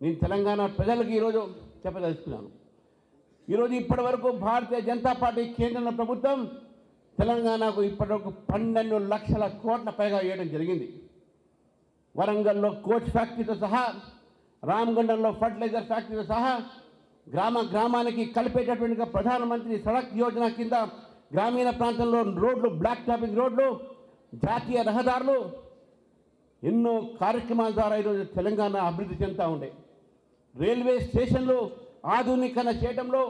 నేను తెలంగాణ ప్రజలకు ఈరోజు చెప్పదలుచుకున్నాను. ఈరోజు ఇప్పటి వరకు భారతీయ జనతా పార్టీ కేంద్రంలో ప్రభుత్వం తెలంగాణకు ఇప్పటివరకు 12 లక్షల కోట్ల పైగా ఇవ్వడం జరిగింది. వరంగల్లో కోచ్ ఫ్యాక్టరీతో సహా, రామగుండంలో ఫర్టిలైజర్ ఫ్యాక్టరీతో సహా గ్రామానికి కలిపేటటువంటి ప్రధానమంత్రి సడక్ యోజన కింద గ్రామీణ ప్రాంతంలో రోడ్లు, బ్లాక్ టాపింగ్ రోడ్లు, జాతీయ రహదారులు, ఎన్నో కార్యక్రమాల ద్వారా ఈరోజు తెలంగాణ అభివృద్ధి చెందుతూ ఉండే. రైల్వే స్టేషన్లు ఆధునీకరణ చేయడంలో,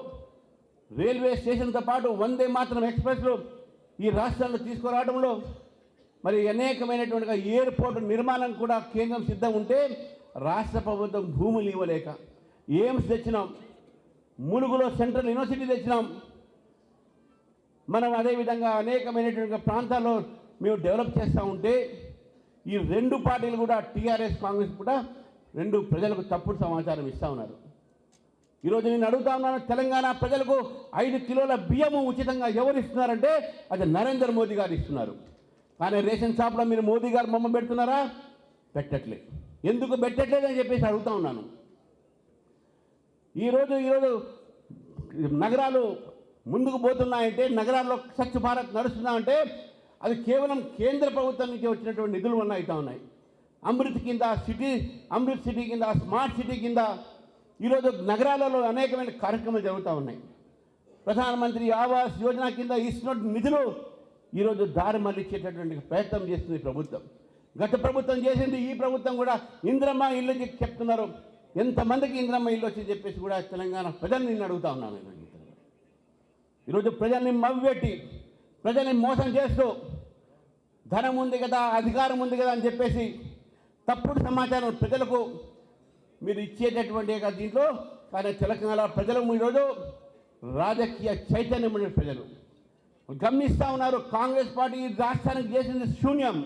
రైల్వే స్టేషన్తో పాటు వందే మాతరం ఎక్స్ప్రెస్లు ఈ రాష్ట్రాల్లో తీసుకురావడంలో, మరి అనేకమైనటువంటి ఎయిర్పోర్ట్ నిర్మాణం కూడా కేంద్రం సిద్ధం ఉంటే రాష్ట్ర ప్రభుత్వం భూములు ఇవ్వలేక ఎయిమ్స్ తెచ్చినాం, ములుగులో సెంట్రల్ యూనివర్సిటీ తెచ్చినాం. మనం అదేవిధంగా అనేకమైనటువంటి ప్రాంతాల్లో మేము డెవలప్ చేస్తూ ఉంటే ఈ రెండు పార్టీలు కూడా, టీఆర్ఎస్ కాంగ్రెస్ కూడా రెండు ప్రజలకు తప్పుడు సమాచారం ఇస్తూ ఉన్నారు. ఈరోజు నేను అడుగుతా ఉన్నాను, తెలంగాణ ప్రజలకు 5 కిలోల బియ్యము ఉచితంగా ఎవరు ఇస్తున్నారంటే అది నరేంద్ర మోదీ గారు ఇస్తున్నారు. కానీ రేషన్ షాప్లో మీరు మోదీ గారు బొమ్మ పెడుతున్నారా? పెట్టట్లేదు. ఎందుకు పెట్టట్లేదని చెప్పేసి అడుగుతా ఉన్నాను. ఈరోజు నగరాలు ముందుకు పోతున్నాయంటే, నగరాల్లో స్వచ్ఛ భారత్ నడుస్తున్నామంటే అది కేవలం కేంద్ర ప్రభుత్వం నుంచి వచ్చినటువంటి నిధులు వల్ల అవుతా ఉన్నాయి. అమృత్ సిటీ కింద, స్మార్ట్ సిటీ కింద ఈరోజు నగరాలలో అనేకమైన కార్యక్రమాలు జరుగుతూ ఉన్నాయి. ప్రధానమంత్రి ఆవాస్ యోజన కింద ఇస్తున్న నిధులు ఈరోజు దారి మళ్ళించేటటువంటి ప్రయత్నం చేస్తుంది ప్రభుత్వం. గత ప్రభుత్వం చేసింది, ఈ ప్రభుత్వం కూడా ఇంద్రమ్మ ఇల్లు చెప్తున్నారు. ఎంతమందికి ఇంద్రమ్మ ఇల్లు వచ్చి చెప్పేసి కూడా తెలంగాణ ప్రజల్ని నేను అడుగుతా ఉన్నాను. ఈరోజు ప్రజల్ని మవ్వెట్టి, ప్రజల్ని మోసం చేస్తూ, ధనం ఉంది కదా, అధికారం ఉంది కదా అని చెప్పేసి తప్పుడు సమాచారం ప్రజలకు మీరు ఇచ్చేటటువంటి దీంట్లో. కానీ తెలంగాణ ప్రజలు ఈరోజు రాజకీయ చైతన్యం ప్రజలు గమనిస్తూ ఉన్నారు. కాంగ్రెస్ పార్టీ రాష్ట్రానికి చేసింది శూన్యం.